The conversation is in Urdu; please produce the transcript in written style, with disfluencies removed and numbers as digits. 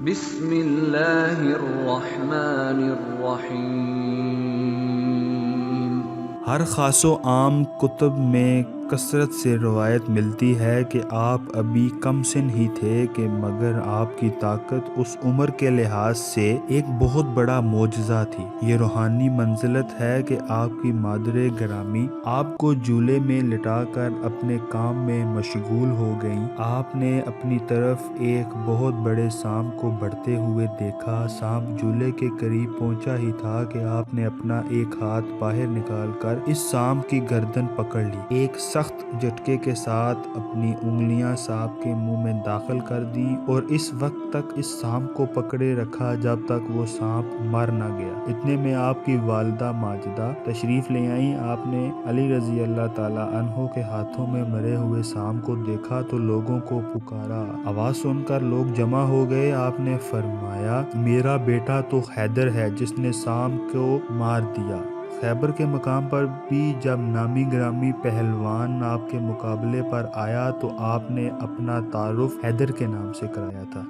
بسم اللہ الرحمن الرحیم۔ ہر خاص و عام کتب میں کثرت سے روایت ملتی ہے کہ آپ ابھی کم سن ہی تھے کہ مگر آپ کی طاقت اس عمر کے لحاظ سے ایک بہت بڑا معجزہ تھی۔ یہ روحانی منزلت ہے کہ آپ کی مادر گرامی آپ کو جھولے میں لٹا کر اپنے کام میں مشغول ہو گئیں۔ آپ نے اپنی طرف ایک بہت بڑے سانپ کو بڑھتے ہوئے دیکھا۔ سانپ جھولے کے قریب پہنچا ہی تھا کہ آپ نے اپنا ایک ہاتھ باہر نکال کر اس سانپ کی گردن پکڑ لی۔ ایک سخت جھٹکے کے ساتھ اپنی انگلیاں سانپ کے منہ میں داخل کر دی اور اس وقت تک اس سانپ کو پکڑے رکھا جب تک وہ سانپ مر نہ گیا۔ اتنے میں آپ کی والدہ ماجدہ تشریف لے آئیں۔ آپ نے علی رضی اللہ تعالیٰ عنہ کے ہاتھوں میں مرے ہوئے سانپ کو دیکھا تو لوگوں کو پکارا۔ آواز سن کر لوگ جمع ہو گئے۔ آپ نے فرمایا، میرا بیٹا تو حیدر ہے جس نے سانپ کو مار دیا۔ خیبر کے مقام پر بھی جب نامی گرامی پہلوان آپ کے مقابلے پر آیا تو آپ نے اپنا تعارف حیدر کے نام سے کرایا تھا۔